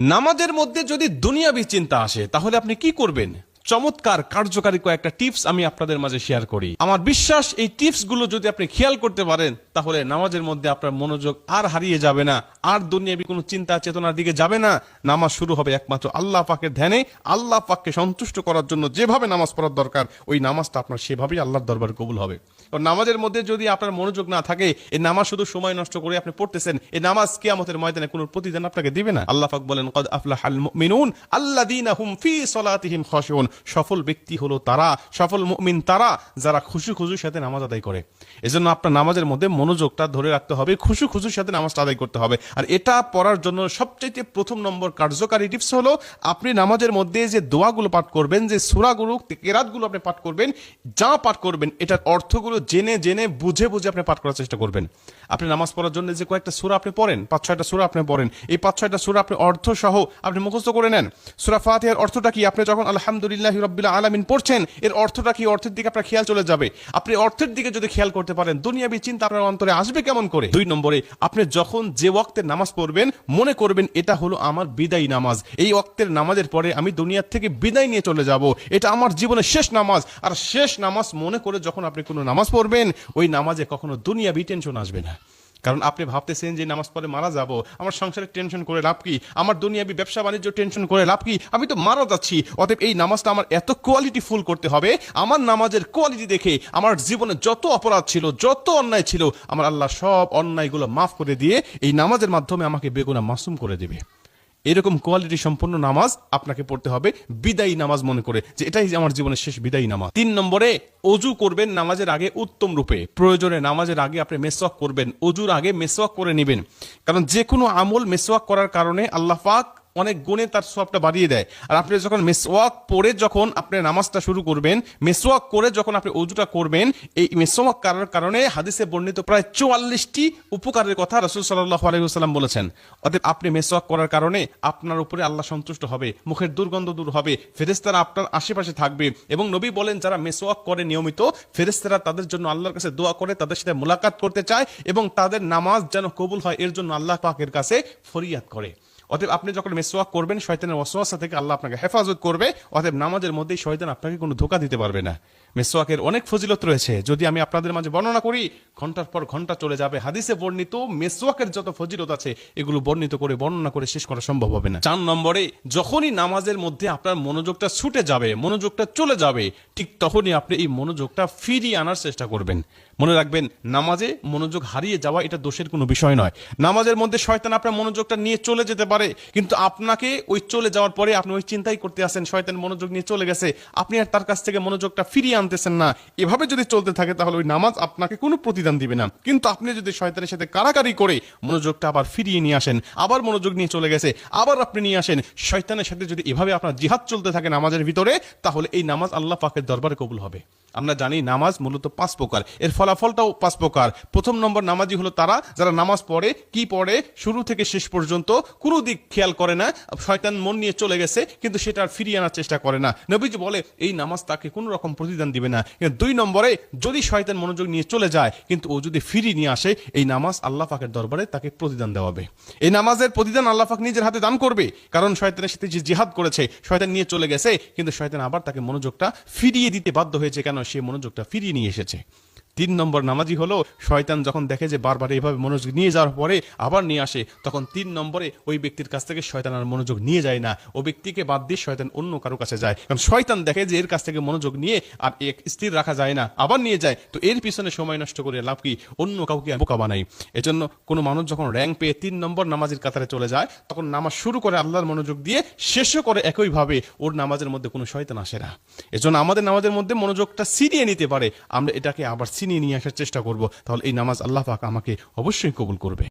নামাজের মধ্যে যদি দুনিয়াবি চিন্তা আসে তাহলে আপনি কি করবেন? চমৎকার কার্যকারী কয়েকটা টিপস আমি আপনাদের মাঝে শেয়ার করি। আমার বিশ্বাস এই টিপস গুলো যদি আপনি খেয়াল করতে পারেন তাহলে নামাজের মধ্যে আপনার মনোযোগ আর হারিয়ে যাবে না, আর দুনিয়াবি কোনো চিন্তা চেতনার দিকে যাবে না। নামাজ শুরু হবে একমাত্র আল্লাহ পাকের ধ্যানে, আল্লাহ পাককে সন্তুষ্ট করার জন্য যেভাবে নামাজ পড়ার দরকার ওই নামাজটা আপনার সেভাবেই আল্লাহর দরবারে কবুল হবে। নামাজের মধ্যে যদি আপনার মনোযোগ না থাকে, এই নামাজ শুধু সময় নষ্ট করে আপনি পড়তেছেন, এই নামাজ কিয়ামতের ময়দানে কোনো প্রতিদান আপনাকে দিবে না। আল্লাহ পাক বলেন, ক্বাদ আফলাহাল মুমিনুন আল্লাযীনা হুম ফি সলাতিহিম খাশিউন। সফল ব্যক্তি হলো তারা, সফল মুমিন তারা যারা খুশু খুশুর সাথে নামাজ আদায় করে। এজন্য আপনার নামাজের মধ্যে মনোযোগটা ধরে রাখতে হবে, খুশু খুশুর সাথে নামাজটা আদায় করতে হবে। আর এটা পড়ার জন্য সবচেয়ে প্রথম নম্বর কার্যকারী টিপস হলো আপনি নামাজের মধ্যে যে দোয়াগুলো পাঠ করবেন, যে সূরাগুলো কেরাতগুলো আপনি পাঠ করবেন, যা পাঠ করবেন এটার অর্থগুলো জেনে জেনে বুঝে বুঝে আপনি পাঠ করার চেষ্টা করবেন। আপনি নামাজ পড়ার জন্য যে কয়েকটা সূরা আপনি পড়েন, 5-6টা সূরা আপনি পড়েন, এই 5-6টা সূরা আপনি অর্থ সহ আপনি মুখস্থ করে নেন। সূরা ফাতিহার অর্থটা কি, আপনি যখন আলহামদুলিল্লাহি রাব্বিল আলামিন পড়ছেন এর অর্থটা কি, অর্থের দিকে আপনার খেয়াল চলে যাবে। আপনি অর্থের দিকে যদি খেয়াল করতে পারেন দুনিয়াবি চিন্তা আপনার অন্তরে আসবে কেমন করে। 2 নম্বরে, আপনি যখন যে ওয়াক্তের নামাজ পড়বেন মনে করবেন এটা হলো আমার বিদায়ী নামাজ, এই ওয়াক্তের নামাজের পরে আমি দুনিয়া থেকে বিদায় নিয়ে চলে যাব, এটা আমার জীবনের শেষ নামাজ। আর শেষ নামাজ মনে করে যখন আপনি কোনো নামাজ পড়বেন ওই নামাজে কখনো দুনিয়াবি টেনশন আসবে না। কারণ আপনি ভাবতেছেন যে নামাজ পড়ে মারা যাব, আমার সংসারের টেনশন করে লাভ কি, আমার দুনিয়াবি ব্যবসা বাণিজ্য টেনশন করে লাভ কি, আমি তো মারা যাচ্ছি। অতএব এই নামাজটা আমার এত কোয়ালিটি ফুল করতে হবে, আমার নামাজের কোয়ালিটি দেখে আমার জীবনে যত অপরাধ ছিল, যত অন্যায় ছিল, আমার আল্লাহ সব অন্যায়গুলো মাফ করে দিয়ে এই নামাজের মাধ্যমে আমাকে বেগুনা মাসুম করে দেবে। এরকম কোয়ালিটি সম্পন্ন নামাজ আপনাকে পড়তে হবে বিদায়ী নামাজ মনে করে, যে এটাই আমার জীবনের শেষ বিদায়ী নামাজ। 3 নম্বরে, অজু করবেন নামাজের আগে উত্তম রূপে। প্রয়োজনে নামাজের আগে আপনি মেসওয়াক করবেন, অজুর আগে মেসওয়াক করে নেবেন। কারণ যে কোনো আমল মেসওয়াক করার কারণে আল্লাহ পাক অনেক গুণে তার সওয়াবটা বাড়িয়ে দেয়। আর আপনি যখন মেসওয়াক পড়ে যখন আপনি নামাজটা শুরু করবেন, মেসওয়াক করে যখন আপনি ওযুটা করবেন, এই মেসওয়াক করার কারণে হাদিসে বর্ণিত প্রায় 44টি উপকারের কথা রাসূল সাল্লাল্লাহু আলাইহি ওয়াসাল্লাম বলেছেন। অতএব আপনি মেসওয়াক করার কারণে আপনার উপরে আল্লাহ সন্তুষ্ট হবে, মুখের দুর্গন্ধ দূর হবে, ফেরেশতারা আপনার আশেপাশে থাকবে। এবং নবী বলেন যারা মেসওয়াক করে নিয়মিত, ফেরেশতারা তাদের জন্য আল্লাহর কাছে দোয়া করে, তাদের সাথে মুলাকাত করতে চায় এবং তাদের নামাজ যেন কবুল হয় এর জন্য আল্লাহ পাকের কাছে ফরিয়াদ করে। অতএব আপনি যখন মেসওয়াক করবেন শয়তানের ওয়াসওয়াসা থেকে আল্লাহ আপনাকে হেফাজত করবে। অতএব নামাজের মধ্যেই শয়তান আপনাকে কোনো ধোঁকা দিতে পারবে না। মেসওয়াকের অনেক ফজিলত রয়েছে, যদি আমি আপনাদের মাঝে বর্ণনা করি ঘন্টার পর ঘন্টা চলে যাবে। হাদিসে বর্ণিত মেসওয়াকের যত ফজিলত আছে এগুলো বর্ণিত করে বর্ণনা করে শেষ করা সম্ভব হবে না। 4 নম্বরে, যখনই নামাজের মধ্যে আপনার মনোযোগটা ছুটে যাবে, মনোযোগটা চলে যাবে, ঠিক তখনই আপনি এই মনোযোগটা ফিরিয়ে আনার চেষ্টা করবেন। মনে রাখবেন, নামাজে মনোযোগ হারিয়ে যাওয়া এটা দোষের কোনো বিষয় নয়। নামাজের মধ্যে শয়তান আপনার মনোযোগটা নিয়ে চলে যেতে পারে, কিন্তু আপনাকে ওই চলে যাওয়ার পরে আপনি ওই চিন্তাই করতে আসেন, শয়তান মনোযোগ নিয়ে চলে গেছে, আপনি আর তার কাছ থেকে মনোযোগটা ফিরিয়ে আনতেছেন না। এভাবে যদি চলতে থাকে তাহলে ওই নামাজ আপনাকে কোনো প্রতিদান দিবে না। কিন্তু আপনি যদি শয়তানের সাথে কারাকারি করে মনোযোগটা আবার ফিরিয়ে নিয়ে আসেন, আবার মনোযোগ নিয়ে চলে গেছে আবার আপনি নিয়ে আসেন, শয়তানের সাথে যদি এভাবে আপনার জিহাদ চলতে থাকে নামাজের ভিতরে, তাহলে এই নামাজ আল্লাহ পাকের দরবারে কবুল হবে। আমরা জানি নামাজ মূলত 5 প্রকার, এর ফলাফলটাও 5 প্রকার। প্রথম নম্বর নামাজি হলো তারা যারা নামাজ পড়ে, কি পড়ে, শুরু থেকে শেষ পর্যন্ত কোনো দিক খেয়াল করে না, শয়তান মন নিয়ে চলে গেছে কিন্তু সেটা আর ফিরিয়ে আনার চেষ্টা করে না। নবীজি বলে এই নামাজ তাকে কোনো রকম প্রতিদান দিবে না। 2 নম্বরে, যদি শয়তান মনোযোগ নিয়ে চলে যায় কিন্তু ও যদি ফিরিয়ে নিয়ে আসে, এই নামাজ আল্লাহ পাকের দরবারে তাকে প্রতিদান দেওয়াবে। এই নামাজের প্রতিদান আল্লাহ পাক নিজের হাতে দান করবে, কারণ শয়তানের সাথে যে জিহাদ করেছে, শয়তান নিয়ে চলে গেছে কিন্তু শয়তান আবার তাকে মনোযোগটা ফিরিয়ে দিতে বাধ্য হয়েছে, কেন সে মনোযোগটা ফিরিয়ে নিয়ে এসেছে। 3 নম্বর নামাজি হলো শয়তান যখন দেখে যে বারবার এইভাবে মনোযোগ নিয়ে যাওয়ার পরে আবার নিয়ে আসে, তখন 3 নম্বরে ওই ব্যক্তির কাছ থেকে শয়তান আর মনোযোগ নিয়ে যায় না, ও ব্যক্তিকে বাদ দিয়ে শয়তান অন্য কারো কাছে যায়। কারণ শয়তান দেখে যে এর কাছ থেকে মনোযোগ নিয়ে আর এক স্থির রাখা যায় না, আবার নিয়ে যায়, তো এর পিছনে সময় নষ্ট করে লাভ কি, অন্য কাউকে বোকা বানাই। এজন্য কোনো মানুষ যখন র্যাঙ্ক পেয়ে 3 নম্বর নামাজের কাতারে চলে যায় তখন নামাজ শুরু করে আল্লাহর মনোযোগ দিয়ে, শেষও করে একইভাবে, ওর নামাজের মধ্যে কোনো শয়তান আসে না। এজন্য আমাদের নামাজের মধ্যে মনোযোগটা ছিনিয়ে নিতে পারে, আমরা এটাকে আবার ছিনিয়ে নিয়ে আসার চেষ্টা করব, তাহলে এই নামাজ আল্লাহ পাক আমাকে অবশ্যই কবুল করবে।